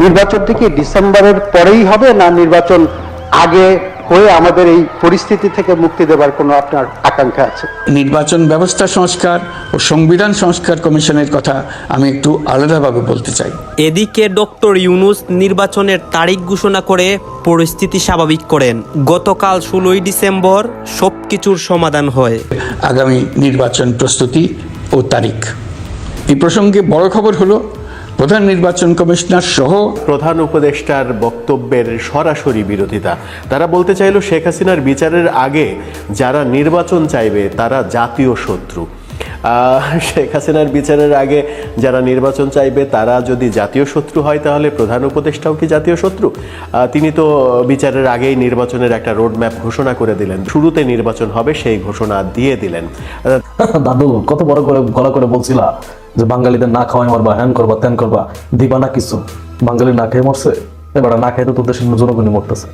নির্বাচনটি কি ডিসেম্বরের পরেই হবে, না নির্বাচন আগে হয়ে আমাদের এই পরিস্থিতি থেকে মুক্তি দেবার কোনো আপনার আকাঙ্ক্ষা আছে? নির্বাচন ব্যবস্থা সংস্কার ও সংবিধান সংস্কার কমিশনের কথা আমি একটু আলাদাভাবে বলতে চাই। এদিকে ডক্টর ইউনূস নির্বাচনের তারিখ ঘোষণা করে পরিস্থিতি স্বাভাবিক করেন। গতকাল 16 ডিসেম্বর সবকিছুর সমাধান হয়। আগামী নির্বাচন প্রস্তুতি ও তারিখ, এই প্রসঙ্গে বড় খবর হলো প্রধান নির্বাচন কমিশনার সহ প্রধান উপদেষ্টার বক্তব্যের সরাসরি বিরোধিতা। তারা বলতে চাইল শেখ হাসিনার বিচারের আগে যারা নির্বাচন চাইবে তারা জাতীয় শত্রু। শেখ হাসিনার বিচারের আগে যারা নির্বাচন চাইবে তারা যদি জাতীয় শত্রু হয়, তাহলে প্রধান উপদেষ্টাও কি জাতীয় শত্রু? তিনি তো বিচারের আগেই নির্বাচনের একটা রোডম্যাপ ঘোষণা করে দিলেন, শুরুতে নির্বাচন হবে সেই ঘোষণা দিয়ে দিলেন। দাদু কত বড় করে গলা করে বলছিলা যে বাঙালিদের না খাওয়াই মারবা, হ্যান করবা ত্যান করবা, দিবা না কিছু। বাঙালি না খেয়ে মরছে, এবার না খেয়ে তো তোর দেশের জনগণই মরতেছে।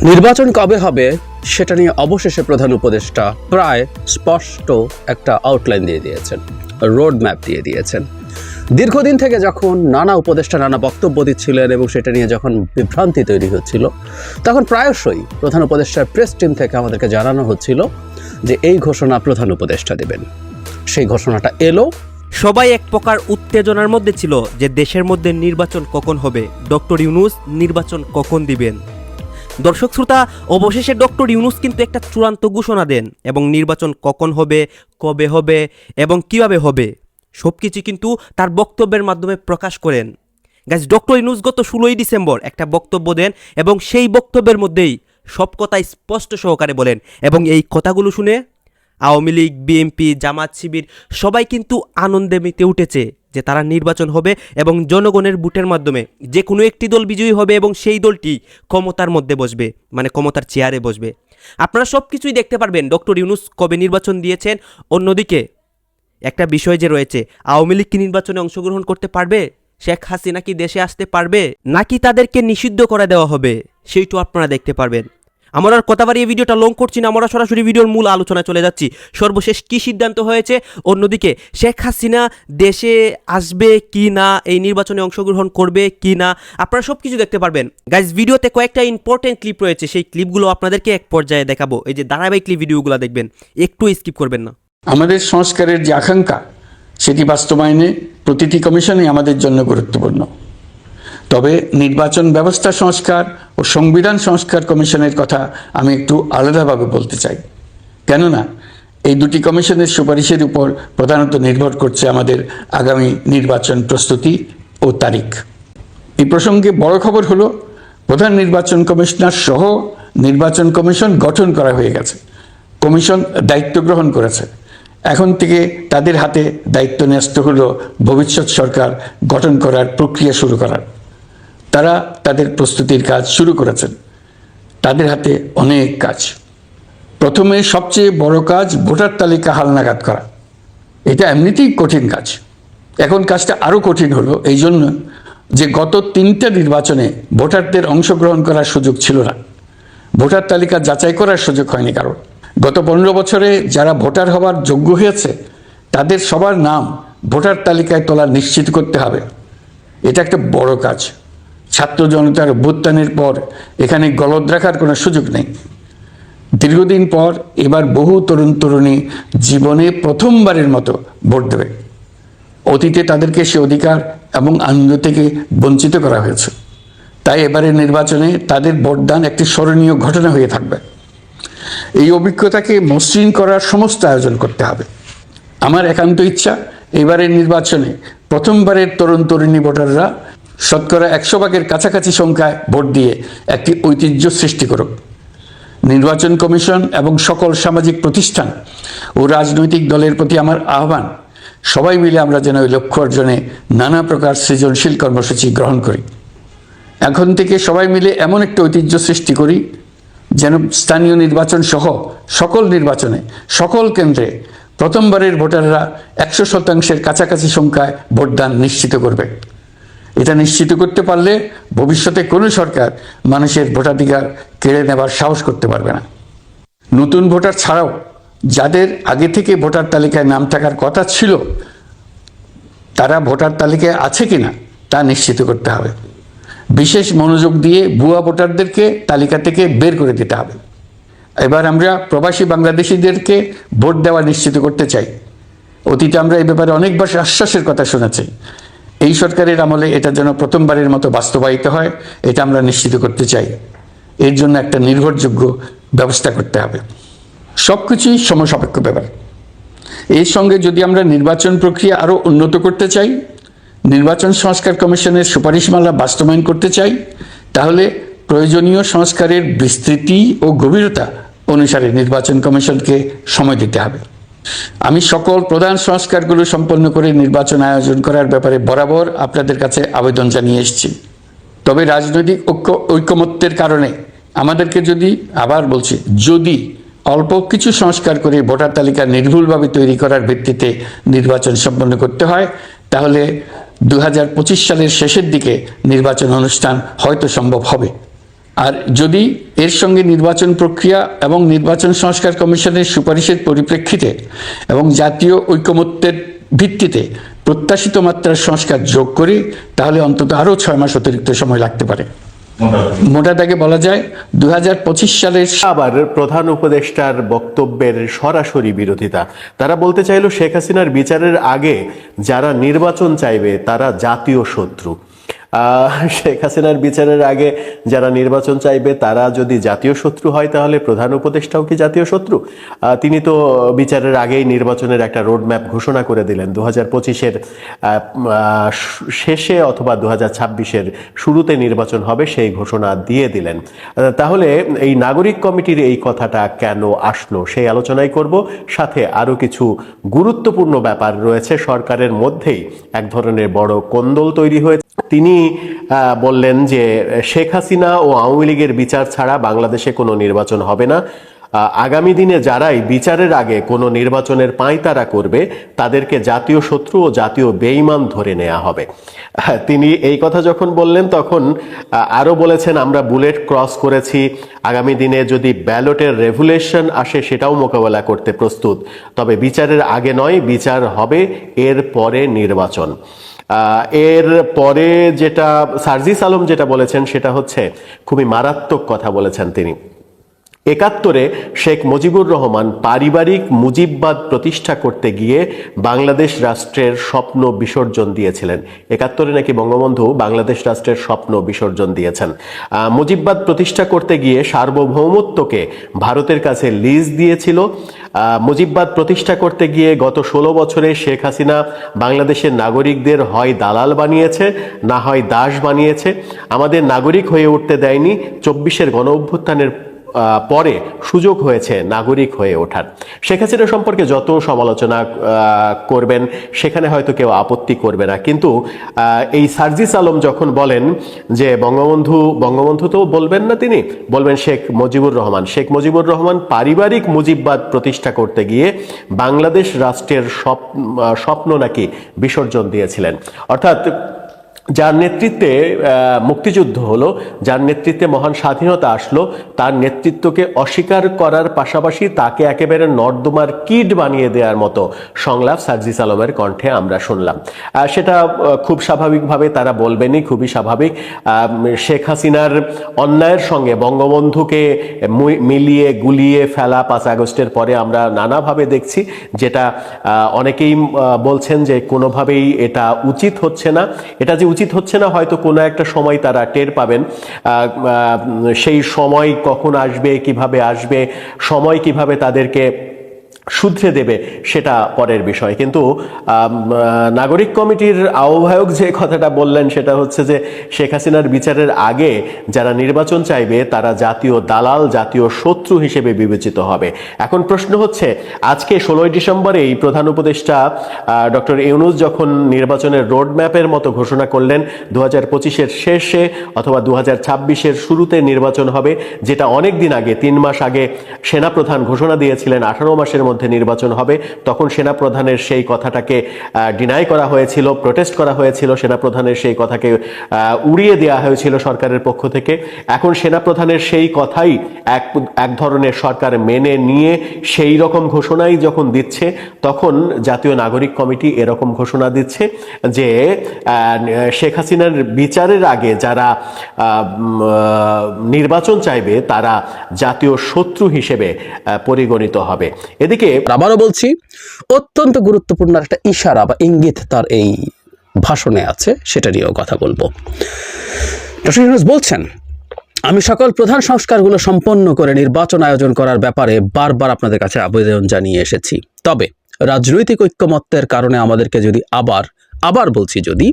নির্বাচন কবে হবে সেটা নিয়ে অবশেষে প্রধান উপদেষ্টা প্রায় স্পষ্ট একটা আউটলাইন দিয়ে দিয়েছেন, রোড ম্যাপ দিয়ে দিয়েছেন। দীর্ঘদিন থেকে যখন নানা উপদেষ্টা নানা বক্তব্য দিচ্ছিলেন এবং সেটা নিয়ে যখন বিভ্রান্তি তৈরি হচ্ছিল, তখন প্রায়শই প্রধান উপদেষ্টার প্রেস টিম থেকে আমাদেরকে জানানো হচ্ছিল যে এই ঘোষণা প্রধান উপদেষ্টা দেবেন। সেই ঘোষণাটা এলো। সবাই এক প্রকার উত্তেজনার মধ্যে ছিল যে দেশের মধ্যে নির্বাচন কখন হবে, ডক্টর ইউনূস নির্বাচন কখন দিবেন। দর্শক শ্রোতা, অবশেষে ডক্টর ইউনূস কিন্তু একটা চূড়ান্ত ঘোষণা দেন এবং নির্বাচন কখন হবে, কবে হবে এবং কিভাবে হবে সব কিছু কিন্তু তার বক্তব্যের মাধ্যমে প্রকাশ করেন। গাইস, ডক্টর ইউনূস গত 16 ডিসেম্বর একটা বক্তব্য দেন এবং সেই বক্তব্যের মধ্যেই সব কথা স্পষ্ট সহকারে বলেন এবং এই কথাগুলো শুনে আওয়ামী লীগ, বিএনপি, জামাত, শিবির সবাই কিন্তু আনন্দে মেতে উঠেছে যে তারা নির্বাচন হবে এবং জনগণের ভোটের মাধ্যমে যে কোনো একটি দল বিজয়ী হবে এবং সেই দলটি ক্ষমতার মধ্যে বসবে, মানে ক্ষমতার চেয়ারে বসবে। আপনারা সব কিছুই দেখতে পারবেন ডক্টর ইউনূস কবে নির্বাচন দিয়েছেন। অন্যদিকে একটা বিষয় যে রয়েছে, আওয়ামী লীগ কি নির্বাচনে অংশগ্রহণ করতে পারবে? শেখ হাসিনা কি দেশে আসতে পারবে, নাকি তাদেরকে নিষিদ্ধ করে দেওয়া হবে, সেইটাও আপনারা দেখতে পারবেন। আমরা আর কথা বাড়িয়ে ভিডিওটা লং করছি না, আমরা সরাসরি ভিডিওর মূল আলোচনায় চলে যাচ্ছি। সর্বশেষ কি সিদ্ধান্ত হয়েছে, অন্যদিকে শেখ হাসিনা দেশে আসবে কি না, এই নির্বাচনে অংশগ্রহণ করবে কি না, আপনারা সব কিছু দেখতে পারবেন। গাইজ, ভিডিওতে কয়েকটা ইম্পর্টেন্ট ক্লিপ রয়েছে, সেই ক্লিপগুলো আপনাদেরকে এক পর্যায়ে দেখাবো। এই যে ধারাবাহিক ভিডিওগুলো দেখবেন, একটু স্কিপ করবেন না। আমাদের সংস্কারের যে আকাঙ্ক্ষা সেটি বাস্তবায়নে প্রতিটি কমিশনই আমাদের জন্য গুরুত্বপূর্ণ। তবে নির্বাচন ব্যবস্থা সংস্কার ও সংবিধান সংস্কার কমিশনের কথা আমি একটু আলাদাভাবে বলতে চাই। কেননা এই দুটি কমিশনের সুপারিশের উপর প্রধানত নির্ভর করছে আমাদের আগামী নির্বাচন প্রস্তুতি ও তারিখ। এই প্রসঙ্গে বড় খবর হলো প্রধান নির্বাচন কমিশনার সহ নির্বাচন কমিশন গঠন করা হয়ে গেছে। কমিশন দায়িত্ব গ্রহণ করেছে। এখন থেকে তাদের হাতে দায়িত্ব ন্যস্ত হলো ভবিষ্যৎ সরকার গঠন করার প্রক্রিয়া শুরু করার। তারা তাদের প্রস্তুতির কাজ শুরু করেছেন। তাদের হাতে অনেক কাজ। প্রথমে সবচেয়ে বড় কাজ ভোটার তালিকা হালনাগাদ করা। এটা এমনিতেই কঠিন কাজ। এখন কাজটা আরও কঠিন হলো এই জন্য যে গত 3টা নির্বাচনে ভোটারদের অংশগ্রহণ করার সুযোগ ছিল না। ভোটার তালিকা যাচাই করার সুযোগ হয়নি কারণ। গত 15 বছরে যারা ভোটার হওয়ার যোগ্য হয়েছে তাদের সবার নাম ভোটার তালিকায় তোলা নিশ্চিত করতে হবে। এটা একটা বড় কাজ। ছাত্র জনতার অভ্যুত্থানের পর এখানে গলদ রাখার কোনো সুযোগ নেই। দীর্ঘদিন পর এবার বহু তরুণ তরুণী জীবনে প্রথমবারের মতো ভোট দেবে। অতীতে তাদেরকে সে অধিকার এবং আনন্দ থেকে বঞ্চিত করা হয়েছে। তাই এবারের নির্বাচনে তাদের ভোটদান একটি স্মরণীয় ঘটনা হয়ে থাকবে। এই অভিজ্ঞতাকে মসৃণ করার সমস্ত আয়োজন করতে হবে। আমার একান্ত ইচ্ছা এবারের নির্বাচনে প্রথমবারের তরুণ তরুণী ভোটাররা শতকরা 100 ভাগের কাছাকাছি সংখ্যায় ভোট দিয়ে একটি ঐতিহ্য সৃষ্টি করুক। নির্বাচন কমিশন এবং সকল সামাজিক প্রতিষ্ঠান ও রাজনৈতিক দলের প্রতি আমার আহ্বান, সবাই মিলে আমরা যেন ওই লক্ষ্য অর্জনে নানা প্রকার সৃজনশীল কর্মসূচি গ্রহণ করি। এখন থেকে সবাই মিলে এমন একটা ঐতিহ্য সৃষ্টি করি যেন স্থানীয় নির্বাচন সহ সকল নির্বাচনে সকল কেন্দ্রে প্রথমবারের ভোটাররা 100% কাছাকাছি সংখ্যায় ভোটদান নিশ্চিত করবে। এটা নিশ্চিত করতে পারলে ভবিষ্যতে কোনো সরকার মানুষের ভোটাধিকার কেড়ে নেবার সাহস করতে পারবে না। নতুন ভোটার ছাড়াও যাদের আগে থেকে ভোটার তালিকায় নাম থাকার কথা ছিল তারা ভোটার তালিকায় আছে কিনা তা নিশ্চিত করতে হবে। বিশেষ মনোযোগ দিয়ে ভুয়া ভোটারদেরকে তালিকা থেকে বের করে দিতে হবে। এবার আমরা প্রবাসী বাংলাদেশিদেরকে ভোট দেওয়া নিশ্চিত করতে চাই। অতীতে আমরা এই ব্যাপারে অনেকবার আশ্বাসের কথা শুনেছি। এই সরকারের আমলে এটা যেন প্রথমবারের মতো বাস্তবায়িত হয়, এটা আমরা নিশ্চিত করতে চাই। এর জন্য একটা নির্ভরযোগ্য ব্যবস্থা করতে হবে। সব কিছুই সমসাপেক্ষ ব্যাপার। এর সঙ্গে যদি আমরা নির্বাচন প্রক্রিয়া আরও উন্নত করতে চাই, নির্বাচন সংস্কার কমিশনের সুপারিশমালা বাস্তবায়ন করতে চাই, তাহলে প্রয়োজনীয় সংস্কারের বিস্তৃতি ও গভীরতা অনুসারে নির্বাচন কমিশনকে সময় দিতে হবে। আমি সকল প্রধান সংস্কারগুলো সম্পন্ন করে নির্বাচন আয়োজন করার ব্যাপারে বরাবর আপনাদের কাছে আবেদন জানিয়ে এসেছি। তবে রাজনৈতিক ঐকমত্যের কারণে আমাদেরকে যদি অল্প কিছু সংস্কার করে ভোটার তালিকা নির্ভুলভাবে তৈরি করার ভিত্তিতে নির্বাচন সম্পন্ন করতে হয়, তাহলে 2025 সালের শেষের দিকে নির্বাচন অনুষ্ঠান হয়তো সম্ভব হবে। আর যদি এর সঙ্গে নির্বাচন প্রক্রিয়া এবং নির্বাচন সংস্কার কমিশনের সুপারিশের পরিপ্রেক্ষিতে এবং জাতীয় ঐকমত্যের ভিত্তিতে প্রত্যাশিত মাত্রার সংস্কার যোগ করি, তাহলে অন্তত আরও 6 মাস অতিরিক্ত সময় লাগতে পারে। মোটা দাগে বলা যায় 2025 সালের। আবার প্রধান উপদেষ্টার বক্তব্যের সরাসরি বিরোধিতা। তারা বলতে চাইল শেখ হাসিনার বিচারের আগে যারা নির্বাচন চাইবে তারা জাতীয় শত্রু। শেখ হাসিনার বিচারের আগে যারা নির্বাচন চাইবে তারা যদি জাতীয় শত্রু হয়, তাহলে প্রধান উপদেষ্টাও কি জাতীয় শত্রু? তিনি তো বিচারের আগেই নির্বাচনের একটা রোডম্যাপ ঘোষণা করে দিলেন। 2025-এর শেষে অথবা 2026-এর শুরুতে নির্বাচন হবে, সেই ঘোষণা দিয়ে দিলেন। তাহলে এই নাগরিক কমিটির এই কথাটা কেন আসলো, সেই আলোচনাই করব। সাথে আরো কিছু গুরুত্বপূর্ণ ব্যাপার রয়েছে। সরকারের মধ্যেই এক ধরনের বড় কোন্দল তৈরি হয়েছে। তিনি বললেন যে শেখ হাসিনা ও আওয়ামী লীগের বিচার ছাড়া বাংলাদেশে কোনো নির্বাচন হবে না। আগামী দিনে যারাই বিচারের আগে কোনো নির্বাচনের পাঁয়তারা করবে তাদেরকে জাতীয় শত্রু ও জাতীয় বেঈমান ধরে নেওয়া হবে। তিনি এই কথা যখন বললেন তখন আরও বলেছেন, আমরা বুলেট ক্রস করেছি, আগামী দিনে যদি ব্যালটের রেভুলেশন আসে সেটাও মোকাবেলা করতে প্রস্তুত, তবে বিচারের আগে নয়, বিচার হবে এর পরে নির্বাচন। এর পরে যেটা সার্জিস আলম যেটা বলেছেন সেটা হচ্ছে খুবই মারাত্মক কথা বলেছেন তিনি। 71-এ শেখ মুজিবুর রহমান পারিবারিক মুজিববাদ প্রতিষ্ঠা করতে গিয়ে বাংলাদেশ রাষ্ট্রের স্বপ্ন বিসর্জন দিয়েছিলেন। 71-এ নাকি বঙ্গবন্ধু বাংলাদেশ রাষ্ট্রের স্বপ্ন বিসর্জন দিয়েছেন। মুজিববাদ প্রতিষ্ঠা করতে গিয়ে সার্বভৌমত্বকে ভারতের কাছে লিজ দিয়েছিল। মুজিববাদ প্রতিষ্ঠা করতে গিয়ে গত 16 বছরে শেখ হাসিনা বাংলাদেশের নাগরিকদের হয় দালাল বানিয়েছে, না হয় দাস বানিয়েছে। আমাদের নাগরিক হয়ে উঠতে দেয়নি। 24-এর গণ অভ্যুত্থানের পরে সুযোগ হয়েছে নাগরিক হয়ে ওঠার। শেখ হাসিনা সম্পর্কে যত সমালোচনা করবেন সেখানে হয়তো কেউ আপত্তি করবে না, কিন্তু এই সার্জিস আলম যখন বলেন যে বঙ্গবন্ধু তো বলবেন না, তিনি বলবেন শেখ মুজিবুর রহমান পারিবারিক মুজিববাদ প্রতিষ্ঠা করতে গিয়ে বাংলাদেশ রাষ্ট্রের স্বপ্ন নাকি বিসর্জন দিয়েছিলেন। অর্থাৎ যার নেতৃত্বে মুক্তিযুদ্ধ হলো, যার নেতৃত্বে মহান স্বাধীনতা আসলো, তার নেতৃত্বকে অস্বীকার করার পাশাপাশি তাকে একেবারে নর্দমার কিড বানিয়ে দেওয়ার মতো সংলাপ সার্জিস আলমের কণ্ঠে আমরা শুনলাম। সেটা খুব স্বাভাবিকভাবে তারা বলবেনই, খুবই স্বাভাবিক। শেখ হাসিনার অন্যায়ের সঙ্গে বঙ্গবন্ধুকে মিলিয়ে গুলিয়ে ফেলা 5 আগস্টের পরে আমরা নানাভাবে দেখছি, যেটা অনেকেই বলছেন যে কোনোভাবেই এটা উচিত হচ্ছে না। এটা যে উচিত হচ্ছে না হয়তো কোনো একটা সময় তারা টের পাবেন। সেই সময় কখন আসবে, কিভাবে আসবে, সময় কিভাবে তাদেরকে শুধরে দেবে সেটা পরের বিষয়। কিন্তু নাগরিক কমিটির আহ্বায়ক যে কথাটা বললেন সেটা হচ্ছে যে শেখ হাসিনার বিচারের আগে যারা নির্বাচন চাইবে তারা জাতীয় দালাল, জাতীয় শত্রু হিসেবে বিবেচিত হবে। এখন প্রশ্ন হচ্ছে, আজকে 16ই ডিসেম্বরেই প্রধান উপদেষ্টা ডক্টর ইউনূস যখন নির্বাচনের রোডম্যাপের মতো ঘোষণা করলেন 2025-এর শেষে অথবা 2026-এর শুরুতে নির্বাচন হবে, যেটা অনেক দিন আগে 3 মাস আগে সেনাপ্রধান ঘোষণা দিয়েছিলেন 18 মাসের মধ্যে নির্বাচন হবে, তখন সেনাপ্রধানের সেই কথাটাকে ডিনাই করা হয়েছিল, প্রোটেস্ট করা হয়েছিল, সেনাপ্রধানের সেই কথাকে উড়িয়ে দেওয়া হয়েছিল সরকারের পক্ষ থেকে। এখন সেনাপ্রধানের সেই কথাই এক ধরনের সরকার মেনে নিয়ে সেই রকম ঘোষণাই যখন দিচ্ছে, তখন জাতীয় নাগরিক কমিটি এরকম ঘোষণা দিচ্ছে যে শেখ হাসিনার বিচারের আগে যারা নির্বাচন চাইবে তারা জাতীয় শত্রু হিসেবে পরিগণিত হবে। এদিকে আবারও বলছি, অত্যন্ত গুরুত্বপূর্ণ একটা ইশারা বা ইঙ্গিত তার এই ভাষণে আছে, সেটা নিয়েও কথা বলবো। ডক্টর ইউনূস বলছেন, আমি সকল প্রধান সংস্কারগুলো সম্পন্ন করে নির্বাচন আয়োজন করার ব্যাপারে বারবার আপনাদের কাছে আবেদন জানিয়ে এসেছি। তবে রাজনৈতিক ঐক্যমত্যের কারণে আমাদেরকে যদি আবার বলছি, যদি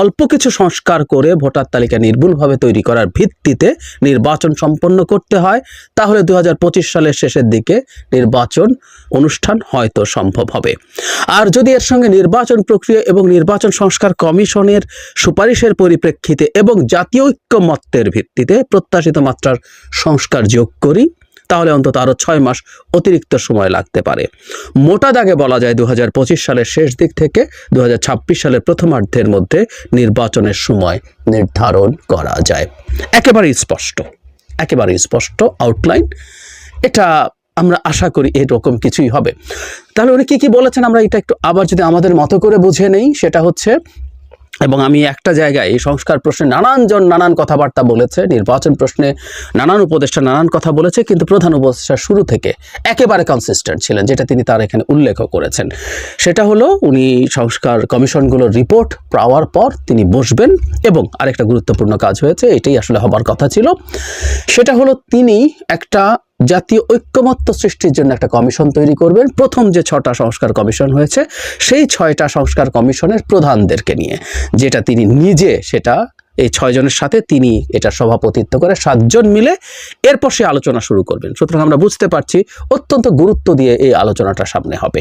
অল্প কিছু সংস্কার করে ভোটার তালিকা নির্ভুলভাবে তৈরি করার ভিত্তিতে নির্বাচন সম্পন্ন করতে হয়, তাহলে 2025 সালের শেষের দিকে নির্বাচন অনুষ্ঠান হয়তো সম্ভব হবে। আর যদি এর সঙ্গে নির্বাচন প্রক্রিয়া এবং নির্বাচন সংস্কার কমিশনের সুপারিশের পরিপ্রেক্ষিতে এবং জাতীয় ঐক্যমত্যের ভিত্তিতে প্রত্যাশিত মাত্রার সংস্কার যোগ করি, তাহলে অন্তত আরো 6 মাস অতিরিক্ত সময় লাগতে পারে। মোটা দাগে বলা যায় 2025 সালের শেষ দিক থেকে 2026 সালের প্রথমার্ধের মধ্যে নির্বাচনের সময় নির্ধারণ করা যায়। একেবারেই স্পষ্ট আউটলাইন। এটা আমরা আশা করি এরকম কিছুই হবে। তাহলে উনি কি বলেছেন আমরা এটা একটু আবার যদি আমাদের মতো করে বুঝে নেই, সেটা হচ্ছে, এবং আমি একটা জায়গায় এই সংস্কার প্রশ্নে নানানজন নানান কথাবার্তা বলেছে, নির্বাচন প্রশ্নে নানান উপদেষ্টা নানান কথা বলেছে, কিন্তু প্রধান উপদেষ্টা শুরু থেকে একেবারে কনসিস্টেন্ট ছিলেন, যেটা তিনি তার এখানে উল্লেখও করেছেন। সেটা হলো উনি সংস্কার কমিশনগুলোর রিপোর্ট পাওয়ার পর তিনি বসবেন, এবং আরেকটা গুরুত্বপূর্ণ কাজ হয়েছে, এটাই আসলে হবার কথা ছিল, সেটা হলো তিনি একটা জাতীয় ঐক্যমত্য সৃষ্টির জন্য একটা কমিশন তৈরি করবেন। প্রথম যে 6টা সংস্কার কমিশন হয়েছে, সেই 6টা সংস্কার কমিশনের প্রধানদেরকে নিয়ে, যেটা তিনি নিজে সেটা এই 6 জনের সাথে তিনি এটা সভাপতিত্ব করে 7 জন মিলে এরপর সে আলোচনা শুরু করবেন। সুতরাং আমরা বুঝতে পারছি অত্যন্ত গুরুত্ব দিয়ে এই আলোচনাটা সামনে হবে।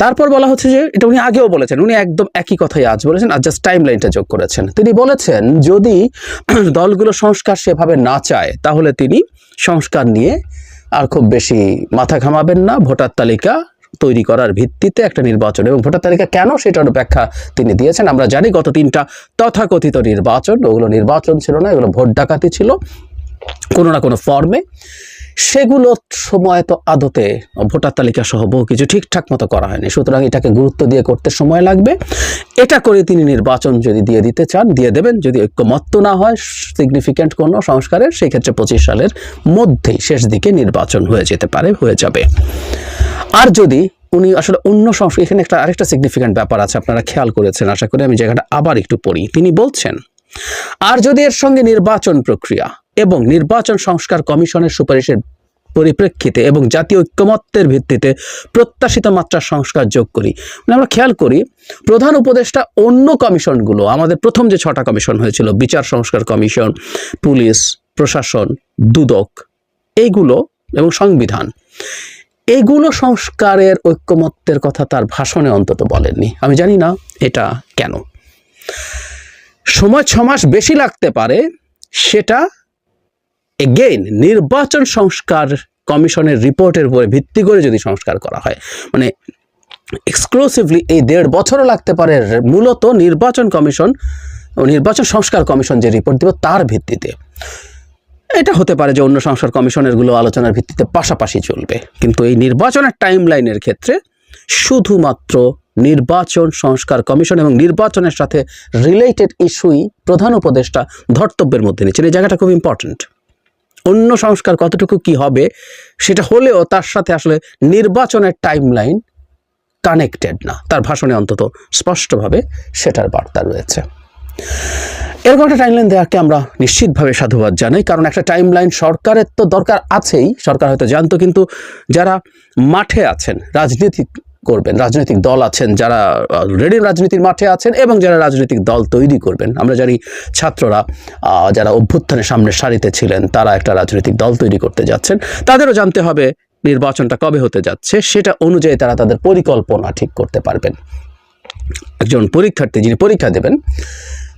তারপর বলা হচ্ছে যে, এটা উনি আগেও বলেছেন, উনি একদম একই কথাই আজ বলেছেন, আর জাস্ট টাইম লাইনটা যোগ করেছেন। তিনি বলেছেন যদি দলগুলো সংস্কার সেভাবে না চায়, তাহলে তিনি সংস্কার নিয়ে আর খুব বেশি মাথা ঘামাবেন না। ভোটার তালিকা তৈরি করার ভিত্তিতে একটা নির্বাচন, এবং ভোটার তালিকা কেন সেটার ব্যাখ্যা তিনি দিয়েছেন। আমরা জানি গত 3টা তথাকথিত নির্বাচন, ওগুলো নির্বাচন ছিল না, এগুলো ভোট ডাকাতি ছিল কোনো না কোনো ফর্মে। সেগুলোর সময় তো আদতে ভোটার তালিকা সহ বহু কিছু ঠিকঠাক মতো করা হয়নি, সুতরাং এটাকে গুরুত্ব দিয়ে করতে সময় লাগবে। এটা করে তিনি নির্বাচন যদি দিয়ে দিতে চান দিয়ে দেবেন, যদি ঐক্যমত্য না হয় সিগনিফিক্যান্ট কোনো সংস্কারের, সেই ক্ষেত্রে 25 সালের মধ্যেই শেষ দিকে নির্বাচন হয়ে যাবে। আর যদি উনি আসলে অন্য সংস্কার, এখানে আরেকটা সিগনিফিক্যান্ট ব্যাপার আছে, আপনারা খেয়াল করেছেন আশা করি, আমি জায়গাটা আবার একটু পড়ি। তিনি বলছেন, আর যদি এর সঙ্গে নির্বাচন প্রক্রিয়া এবং নির্বাচন সংস্কার কমিশনের সুপারিশের পরিপ্রেক্ষিতে এবং জাতীয় ঐক্যমত্যের ভিত্তিতে প্রত্যাশিত মাত্রার সংস্কার যোগ করি, মানে আমরা খেয়াল করি প্রধান উপদেষ্টা অন্য কমিশনগুলো, আমাদের প্রথম যে 6টা কমিশন হয়েছিল, বিচার সংস্কার কমিশন, পুলিশ, প্রশাসন, দুদক, এইগুলো এবং সংবিধান, এগুলো সংস্কারের ঐক্যমত্যের কথা তার ভাষণে অন্তত বলেননি। আমি জানি না এটা কেন। সময় 6 মাস বেশি লাগতে পারে, সেটা এগেইন নির্বাচন সংস্কার কমিশনের রিপোর্টের উপরে ভিত্তি করে যদি সংস্কার করা হয়, মানে এক্সক্লুসিভলি এই 1.5 বছরও লাগতে পারে, মূলত নির্বাচন কমিশন ও নির্বাচন সংস্কার কমিশন যে রিপোর্ট দেবে তার ভিত্তিতে। এটা হতে পারে যে অন্য সংস্কার কমিশনের গুলো আলোচনার ভিত্তিতে পাশাপাশি চলবে, কিন্তু এই নির্বাচনের টাইম লাইনের ক্ষেত্রে শুধুমাত্র নির্বাচন সংস্কার কমিশন এবং নির্বাচনের সাথে রিলেটেড ইস্যুই প্রধান উপদেষ্টা ধর্তব্যের মধ্যে নিচ্ছেন। এই জায়গাটা খুব ইম্পর্টেন্ট। অন্য সংস্কার কতটুকু কি হবে সেটা হলেও তার সাথে আসলে নির্বাচনের টাইম লাইন কানেক্টেড না, তার ভাষণে অন্তত স্পষ্টভাবে সেটার বার্তা রয়েছে। এরকম একটা টাইমলাইন দেওয়াকে আমরা নিশ্চিতভাবে সাধুবাদ জানাই, কারণ একটা টাইমলাইন সরকারের তো দরকার আছেই, সরকার হয়তো জানতো, কিন্তু যারা মাঠে আছেন, রাজনীতি করবেন, রাজনৈতিক দল আছেন যারা অলরেডি রাজনীতির মাঠে আছেন এবং যারা রাজনৈতিক দল তৈরি করবেন, আমরা জানি ছাত্ররা যারা অভ্যুত্থানের সামনের সারিতে ছিলেন তারা একটা রাজনৈতিক দল তৈরি করতে যাচ্ছেন, তাদেরও জানতে হবে নির্বাচনটা কবে হতে যাচ্ছে, সেটা অনুযায়ী তারা তাদের পরিকল্পনা ঠিক করতে পারবেন। একজন পরীক্ষার্থী যিনি পরীক্ষা দেবেন,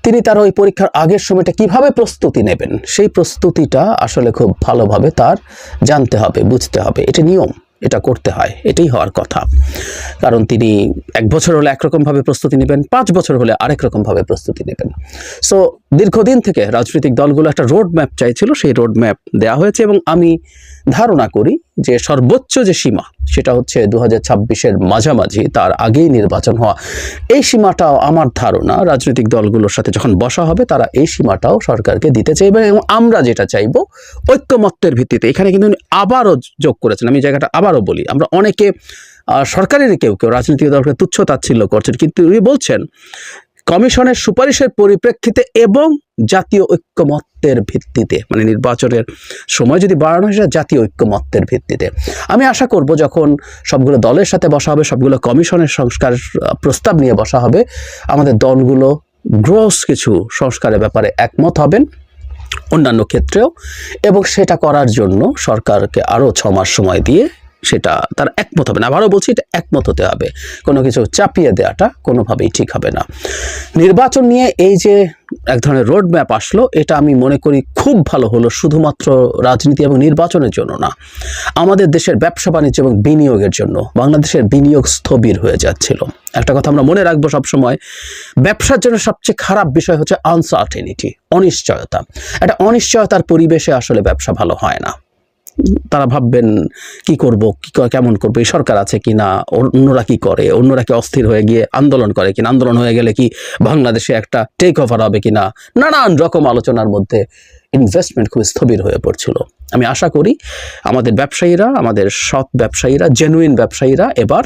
তিনি তার ওই পরীক্ষার আগের সময়টা কিভাবে প্রস্তুতি নেবেন, সেই প্রস্তুতিটা আসলে খুব ভালোভাবে তার জানতে হবে, বুঝতে হবে। এটা নিয়ম, এটা করতে হয়, এটাই হওয়ার কথা। কারণ তিনি 1 বছর হলে একরকমভাবে প্রস্তুতি নেবেন, 5 বছর হলে আরেক রকমভাবে প্রস্তুতি নেবেন। সো দীর্ঘদিন থেকে রাজনৈতিক দলগুলো একটা রোড ম্যাপ চাইছিল, সেই রোড ম্যাপ দেওয়া হয়েছে এবং আমি ধারণা করি যে সর্বোচ্চ যে সীমা সেটা হচ্ছে 2026-এর মাঝামাঝি, তার আগেই নির্বাচন হওয়া। এই সীমাটাও আমার ধারণা রাজনৈতিক দলগুলোর সাথে যখন বসা হবে তারা এই সীমাটাও সরকারকে দিতে চাইবে এবং আমরা যেটা চাইবো ঐক্যমত্যের ভিত্তিতে। এখানে কিন্তু উনি আবারও যোগ করেছেন, আমি জায়গাটা আবারও বলি, আমরা অনেকে সরকারের কেউ কেউ রাজনৈতিক দলকে তুচ্ছ তাচ্ছিল্য করছেন, কিন্তু উনি বলছেন কমিশনের সুপারিশের পরিপ্রেক্ষিতে এবং জাতীয় ঐক্যমত্যের ভিত্তিতে, মানে নির্বাচনের সময় যদি বাড়ানো হয় সেটা জাতীয় ঐক্যমত্যের ভিত্তিতে। আমি আশা করব যখন সবগুলো দলের সাথে বসা হবে, সবগুলো কমিশনের সংস্কার প্রস্তাব নিয়ে বসা হবে, আমাদের দলগুলো গ্রস কিছু সংস্কারের ব্যাপারে একমত হবেন অন্যান্য ক্ষেত্রেও, এবং সেটা করার জন্য সরকারকে আরও 6 মাস সময় দিয়ে সেটা তার একমত হবে না। আবারও বলছি, এটা একমত হতে হবে, কোনো কিছু চাপিয়ে দেওয়াটা কোনোভাবেই ঠিক হবে না। নির্বাচন নিয়ে এই যে এক ধরনের রোড ম্যাপ আসলো, এটা আমি মনে করি খুব ভালো হলো, শুধুমাত্র রাজনীতি এবং নির্বাচনের জন্য না, আমাদের দেশের ব্যবসা বাণিজ্য এবং বিনিয়োগের জন্য। বাংলাদেশের বিনিয়োগ স্থবির হয়ে যাচ্ছিল। একটা কথা আমরা মনে রাখবো সবসময়, ব্যবসার জন্য সবচেয়ে খারাপ বিষয় হচ্ছে আনসার্টেনিটি, অনিশ্চয়তা। একটা অনিশ্চয়তার পরিবেশে আসলে ব্যবসা ভালো হয় না। তারা ভাববেন কি করব, কেমন করবো, এই সরকার আছে কিনা, অন্যরা কি করে, অন্যরা কি অস্থির হয়ে গিয়ে আন্দোলন করে কিনা, আন্দোলন হয়ে গেলে কি বাংলাদেশে একটা টেক ওভার হবে কিনা, নানান রকম আলোচনার মধ্যে ইনভেস্টমেন্ট খুব স্থবির হয়ে পড়ছিল। আমি আশা করি আমাদের ব্যবসায়ীরা, আমাদের সৎ ব্যবসায়ীরা, জেনুইন ব্যবসায়ীরা এবার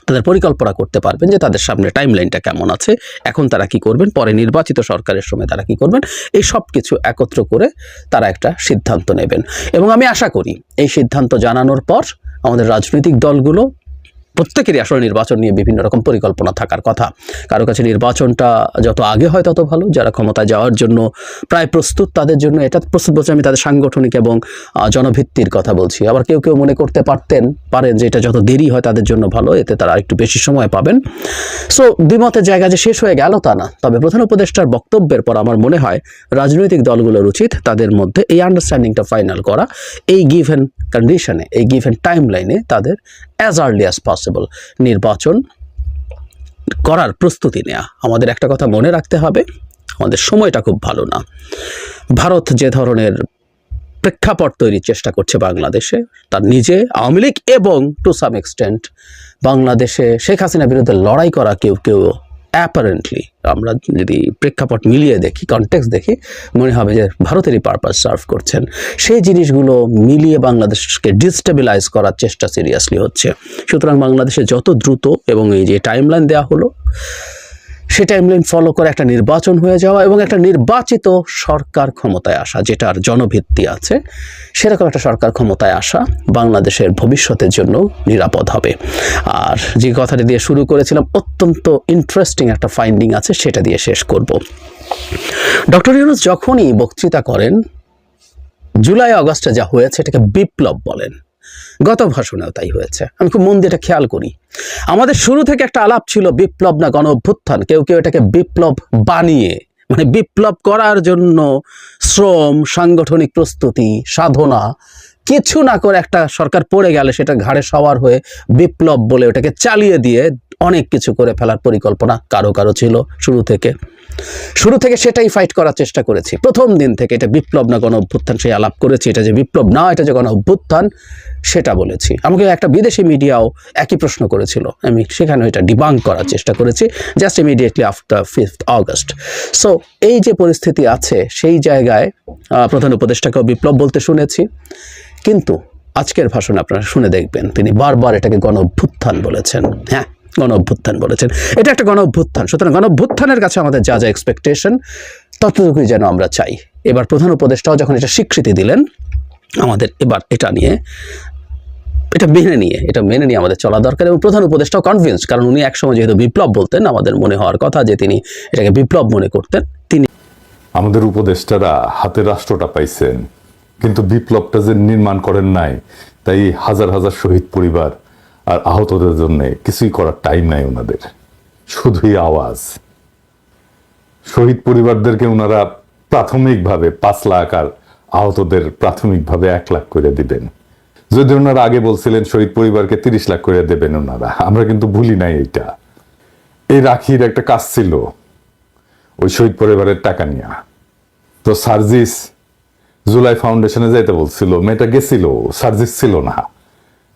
তাদের পরিকল্পনা করতে পারবেন যে তাদের সামনে টাইমলাইনটা কেমন আছে, এখন তারা কি করবেন, পরে নির্বাচিত সরকারের সময় তারা কি করবেন, এই সব কিছু একত্র করে তারা একটা সিদ্ধান্ত নেবেন। এবং আমি আশা করি এই সিদ্ধান্ত জানানোর পর আমাদের রাজনৈতিক দলগুলো প্রত্যেকেরই আসলে নির্বাচন নিয়ে বিভিন্ন রকম পরিকল্পনা থাকার কথা। কারো কাছে নির্বাচনটা যত আগে হয় তত ভালো, যারা ক্ষমতায় যাওয়ার জন্য প্রায় প্রস্তুত তাদের জন্য এটা প্রস্তুত বলছে, আমি তাদের সাংগঠনিক এবং জনভিত্তির কথা বলছি। আবার কেউ কেউ মনে করতে পারেন যে এটা যত দেরি হয় তাদের জন্য ভালো, এতে তারা একটু বেশি সময় পাবেন। সো দ্বিমতের জায়গা যে শেষ হয়ে গেল তা না, তবে প্রধান উপদেষ্টার বক্তব্যের পর আমার মনে হয় রাজনৈতিক দলগুলোর উচিত তাদের মধ্যে এই আন্ডারস্ট্যান্ডিংটা ফাইনাল করা, এই গিভেন কন্ডিশনে, এই গিভেন টাইম লাইনে তাদের অ্যাজ আর্লি অ্যাজ পসিবল নির্বাচন করার প্রস্তুতি নেওয়া। আমাদের একটা কথা মনে রাখতে হবে, আমাদের সময়টা খুব ভালো না। ভারত যে ধরনের প্রেক্ষাপট তৈরির চেষ্টা করছে বাংলাদেশে, তার নিজে আওয়ামী লীগ এবং টু সাম এক্সটেন্ট বাংলাদেশে শেখ হাসিনার বিরুদ্ধে লড়াই করা কেউ কেউ অ্যাপারেন্টলি, আমরা যদি প্রেক্ষাপট মিলিয়ে দেখি, কনটেক্সট দেখি, মনে হবে যে ভারতেরই পারপাস সার্ভ করছেন। সেই জিনিসগুলো মিলিয়ে বাংলাদেশকে ডিস্টেবিলাইজ করার চেষ্টা সিরিয়াসলি হচ্ছে। সুতরাং বাংলাদেশে যত দ্রুত এবং এই যে টাইমলাইন দেওয়া হলো, সে টাইমলাইন ফলো করে একটা নির্বাচন হয়ে যাওয়া এবং একটা নির্বাচিত সরকার ক্ষমতায় আসা, যেটার জনভিত্তি আছে, সেরকম একটা সরকার ক্ষমতায় আসা বাংলাদেশের ভবিষ্যতের জন্য নিরাপদ হবে। আর যে কথাটা দিয়ে শুরু করেছিলাম, অত্যন্ত ইন্টারেস্টিং একটা ফাইন্ডিং আছে, সেটা দিয়ে শেষ করব। ডক্টর ইউনূস যখনই বক্তৃতা করেন, জুলাই আগস্টে যা হয়েছে এটাকে বিপ্লব বলেন, গত ভাষণেও তাই হয়েছে। আমি খুব মন দিয়ে এটা খেয়াল করি। আমাদের শুরু থেকে একটা আলাপ ছিল বিপ্লব না গণ অভ্যুত্থান, কেউ কেউ এটাকে বিপ্লব বানিয়ে, মানে বিপ্লব করার জন্য শ্রম, সাংগঠনিক প্রস্তুতি, সাধনা কিছু না করে একটা সরকার পড়ে গেলে সেটা ঘাড়ে সওয়ার হয়ে বিপ্লব বলে ওটাকে চালিয়ে দিয়ে অনেক কিছু করে ফেলার পরিকল্পনা কারো কারো ছিল শুরু থেকে সেটাই ফাইট করার চেষ্টা করেছি প্রথম দিন থেকে। এটা বিপ্লব না গণ অভ্যুত্থান সেই আলাপ করেছি, এটা যে বিপ্লব না, এটা যে গণ অভ্যুত্থান সেটা বলেছি। আমাকে একটা বিদেশি মিডিয়াও একই প্রশ্ন করেছিল, আমি সেখানে এটা ডিবাঙ্ক করার চেষ্টা করেছি just immediately after 5th August. So এই যে পরিস্থিতি আছে, সেই জায়গায় প্রধান উপদেষ্টাকেও বিপ্লব বলতে শুনেছি, কিন্তু আজকের ভাষণ আপনারা শুনে দেখবেন তিনি বারবার এটাকে গণ অভ্যুত্থান বলেছেন। হ্যাঁ, গণ অভ্যুত্থান বলেছেন, এটা একটা গণ অভ্যুত্থান। সুতরাং গণ অভ্যুত্থানের কাছে আমাদের যা যা এক্সপেকটেশন ততটুকুই যেন আমরা চাই। এবার প্রধান উপদেষ্টাও যখন এটা স্বীকৃতি দিলেন, আমাদের এবার এটা মেনে নিয়ে আমাদের চলা দরকার। এবং প্রধান উপদেষ্টাও কনভিন্সড, কারণ উনি একসময় যেহেতু বিপ্লব বলতেন, আমাদের মনে হওয়ার কথা যে তিনি এটাকে বিপ্লব মনে করতেন। তিনি আমাদের উপদেষ্টারা হাতে রাষ্ট্রটা পাইছেন, কিন্তু বিপ্লবটা যে নির্মাণ করেন নাই, তাই হাজার হাজার শহীদ পরিবার আর আহতদের জন্য কিছুই করার টাইম নাই ওনাদের, শুধুই আওয়াজ। শহীদ পরিবারদেরকে ওনারা প্রাথমিকভাবে 5 লাখ আর আহতদের প্রাথমিকভাবে 1 লাখ করে দিবেন। যদি ওনারা আগে বলছিলেন শহীদ পরিবারকে 30 লাখ করে দেবেন ওনারা, আমরা কিন্তু ভুলি নাই এইটা। এই রাখির একটা কাজ ছিল ওই শহীদ পরিবারের টাকা নিয়ে। তো সার্জিস জুলাই ফাউন্ডেশনে যাইতে বলছিল, মেয়েটা গেছিল, সার্জিস ছিল না।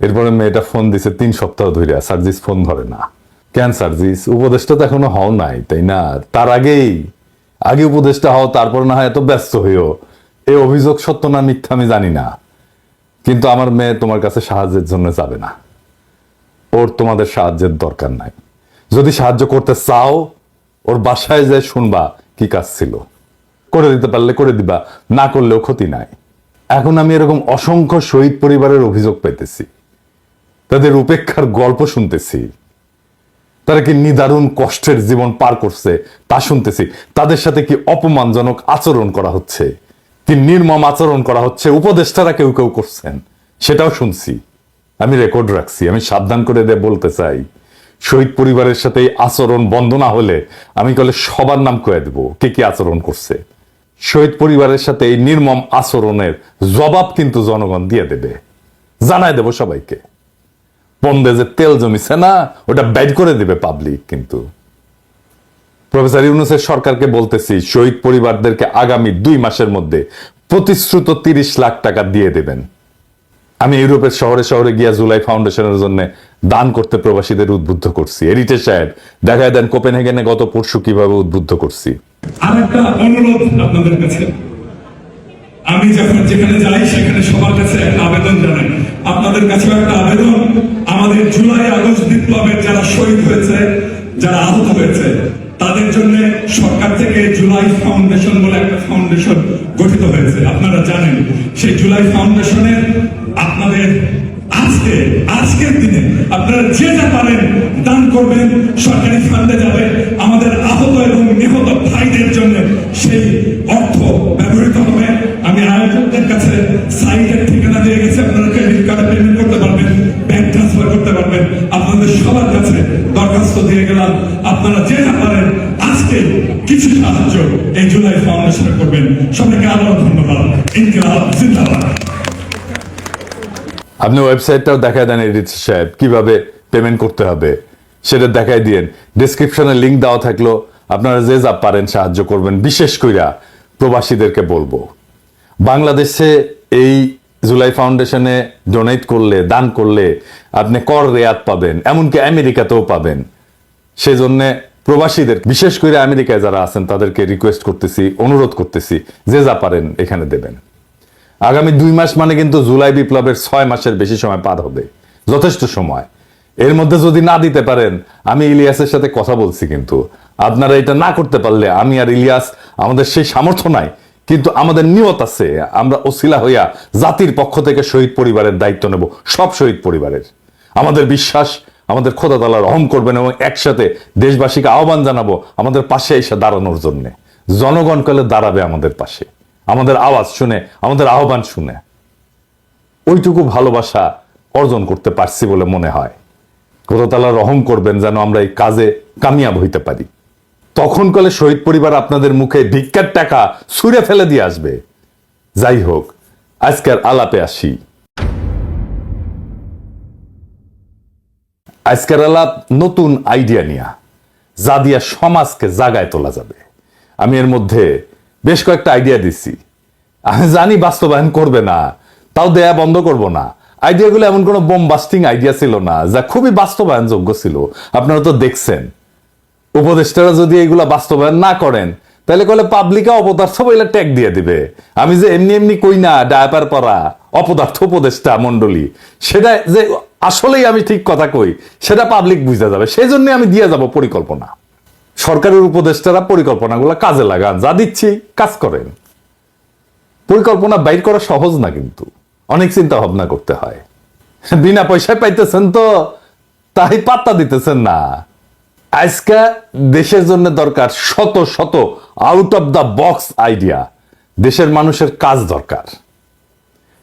এরপরে মেয়েটা ফোন দিছে 3 সপ্তাহ ধরে, সার্জিস ফোন ধরে না। কেন সার্জিস? উপদেশটা তো এখনো হও নাই, তাই না? তার আগে উপদেশটা হও, তারপর না হয় এত ব্যস্ত হইও। এই অভিযোগ সত্য না মিথ্যা আমি জানি না, কিন্তু আমার মেয়ে তোমার কাছে সাহায্যের জন্য যাবে না। ওর তোমাদের সাহায্যের দরকার নাই। যদি সাহায্য করতে চাও, ওর বাসায় যায় শুনবা কি কাজ ছিল। করে দিতে পারলে করে দিবা, না করলেও ক্ষতি নাই। এখন আমি এরকম অসংখ্য শহীদ পরিবারের অভিযোগ পাইতেছি, তাদের উপেক্ষার গল্প শুনতেছি, তারা কি নিদারুণ কষ্টের জীবন পার করছে তা শুনতেছি। তাদের সাথে কি অপমানজনক আচরণ করা হচ্ছে, কি নির্মম আচরণ করা হচ্ছে, উপদেষ্টারা কেউ কেউ করছেন, সেটাও শুনছি। আমি রেকর্ড রাখছি। আমি সাবধান করে বলতে চাই, শহীদ পরিবারের সাথে এই আচরণ বন্ধ না হলে আমি কলে সবার নাম কয়ে দেব কে কি আচরণ করছে। শহীদ পরিবারের সাথে এই নির্মম আচরণের জবাব কিন্তু জনগণ দিয়ে দেবে, জানায় দেব সবাইকে। পন্দে যে তেল জমিছে না, ওটা ব্যাড করে দেবে পাবলিক। কিন্তু প্রফেসর ইউনূসের সরকারকে বলতেছি, শহীদ পরিবারদেরকে আগামী 2 মাসের মধ্যে প্রতিশ্রুত 30 লাখ টাকা দিয়ে দেবেন। আমি ইউরোপের শহরে শহরে গিয়া জুলাই ফাউন্ডেশনের জন্য দান করতে প্রবাসীদের উদ্বুদ্ধ করছি। এরিটে সাহেব দেখায় দেন কোপেনহেগেনে গত পরশু কিভাবে উদ্বুদ্ধ করছি। আরেকটা অনুরোধ আপনাদের কাছে, আমি যখন যেখানে যাই সেখানে সবার কাছে একটা আবেদন জানাই। আপনাদের কাছে একটা আবেদন, আমাদের জুলাই আগস্ট বিপ্লবের যারা শহীদ হয়েছে, যারা আহত হয়েছে, তাদের জন্য সরকার থেকে জুলাই ফাউন্ডেশন বলে একটা ফাউন্ডেশন গঠিত হয়েছে। আপনারা জানেন সেই জুলাই ফাউন্ডেশনের আপনাদের আজকের দিনে আপনারা যে যা পারেন দান করবেন, সরকারি ফান্ডে যাবে। আমাদের আহত এবং নিহত ভাইদের জন্য সেই অর্থ ব্যবহৃত হবে। আমি আয়োজকদের কাছে সাইটের ঠিকানা দিয়ে গেছি, আপনারা ক্রেডিট কার্ডে পেমেন্ট করতে পারবেন, ব্যাংক ট্রান্সফার করতে পারবেন। আপনাদের সবার কাছে দরখাস্ত দিয়ে গেলাম, আপনারা যে যা পারেন আজকে কিছু সাহায্য এই জুলাই ফাউন্ডেশনে করবেন। সবাইকে আবারও ধন্যবাদ। ইনকিলাব জিন্দাবাদ। আপনি ওয়েবসাইটটাও দেখায় দেন এডিট সাহেব, কিভাবে পেমেন্ট করতে হবে সেটা দেখাই দিয়েন। ডেসক্রিপশনে লিঙ্ক দেওয়া থাকলো, আপনারা যে যা পারেন সাহায্য করবেন। বিশেষ কইরা প্রবাসীদেরকে বলবো, বাংলাদেশে এই জুলাই ফাউন্ডেশনে ডোনেট করলে, দান করলে আপনি কর রেয়াত পাবেন, এমনকি আমেরিকাতেও পাবেন। সেজন্য প্রবাসীদের, বিশেষ করে আমেরিকায় যারা আছেন তাদেরকে রিকোয়েস্ট করতেছি, অনুরোধ করতেছি, যে যা পারেন এখানে দেবেন। আগামী 2 মাস মানে কিন্তু জুলাই বিপ্লবের 6 মাসের বেশি সময় পার হবে, যথেষ্ট সময়। এর মধ্যে যদি না দিতে পারেন, আমি ইলিয়াসের সাথে কথা বলছি, কিন্তু আপনারা এটা না করতে পারলে আমি আর ইলিয়াস, আমাদের সেই সামর্থ্য নাই, কিন্তু আমাদের নিয়ত আছে। আমরা ওসিলা হইয়া জাতির পক্ষ থেকে শহীদ পরিবারের দায়িত্ব নেব, সব শহীদ পরিবারের। আমাদের বিশ্বাস, আমাদের খোদা তাআলা রহম করবেন, এবং একসাথে দেশবাসীকে আহ্বান জানাবো আমাদের পাশে এসে দাঁড়ানোর জন্য। জনগণ কালে দাঁড়াবে আমাদের পাশে, আমাদের আওয়াজ শুনে, আমাদের আহ্বান শুনে। ওইটুকু ভালোবাসা অর্জন করতে পারছি বলে মনে হয়। খোদা তাআলা রহম করবেন যেন আমরা এই কাজে কামিয়াব হইতে পারি। তখন কালে শহীদ পরিবার আপনাদের মুখে ভিক্ষার টাকা ছুঁড়ে ফেলে দিয়ে আসবে। যাই হোক, আজকের আলাপে আসি। আজকের আলাপ নতুন আইডিয়া নিয়ে, যা দিয়া সমাজকে জাগায় তোলা যাবে। আমি এর মধ্যে বেশ কয়েকটা আইডিয়া দিচ্ছি। আমি জানি বাস্তবায়ন করবে না, তাও দেয়া বন্ধ করব না। আইডিয়াগুলো এমন কোনো বোমবাস্টিং আইডিয়া ছিল না, যা খুবই বাস্তবায়নযোগ্য ছিল। আপনারা তো দেখছেন, উপদেষ্টারা যদি এগুলা বাস্তবায়ন না করেন, তাহলে কলে পাবলিকে অপদার্থ বলে ট্যাগ দিয়ে দিবে। আমি যে এমনি এমনি কই না ডায়াপার পরা অপদার্থ উপদেষ্টা মন্ডলী, সেটা যে আসলেই আমি ঠিক কথা কই সেটা পাবলিক বুঝা যাবে। সেই জন্য আমি দিয়ে যাব পরিকল্পনা। সরকারের উপদেষ্টারা পরিকল্পনাগুলো কাজে লাগান, যা দিচ্ছি কাজ করেন। পরিকল্পনা বাইর করা সহজ না, কিন্তু অনেক চিন্তা ভাবনা করতে হয়। বিনা পয়সায় পাইতেছেন তো, তাই পাত্তা দিতেছেন না। আজকে দেশের জন্য দরকার শত শত out of the box idea. দেশের মানুষের কাজ দরকার,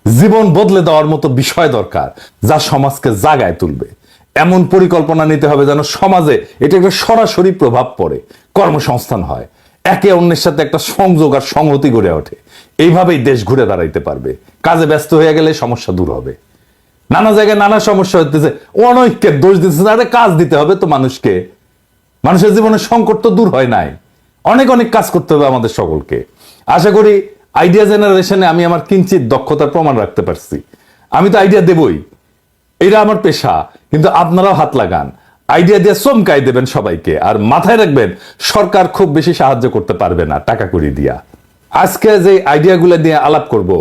জীবন বদলে দেওয়ার মতো বিষয় দরকার, যা সমাজকে জাগায় তুলবে। এমন পরিকল্পনা নিতে হবে যেন সমাজে এটা একটা সরাসরি প্রভাব পড়ে, কর্মসংস্থান হয়, একে অন্যের সাথে একটা সংযোগ আর সংহতি গড়ে ওঠে। এইভাবেই দেশ ঘুরে দাঁড়াইতে পারবে। কাজে ব্যস্ত হয়ে গেলে সমস্যা দূর হবে। নানা জায়গায় নানা সমস্যা হতেছে, অনৈক্যের দোষ দিতেছে। আরে কাজ দিতে হবে তো মানুষকে, মানুষের জীবনে সংকট তো দূর হয় নাই, অনেক অনেক কাজ করতে হবে আমাদের সকলকে। আশা করি আইডিয়া জেনারেশনে আমি আমার কিঞ্চিত দক্ষতার প্রমাণ রাখতে পারছি। আমি তো আইডিয়া দেবই, এটা আমার পেশা, কিন্তু আপনারাও হাত লাগান, আইডিয়া দিয়ে চমকাই দেবেন সবাইকে। আর মাথায় রাখবেন, সরকার খুব বেশি সাহায্য করতে পারবে না টাকা কড়ি দিয়া। আজকে যে আইডিয়াগুলো দিয়ে আলাপ করব,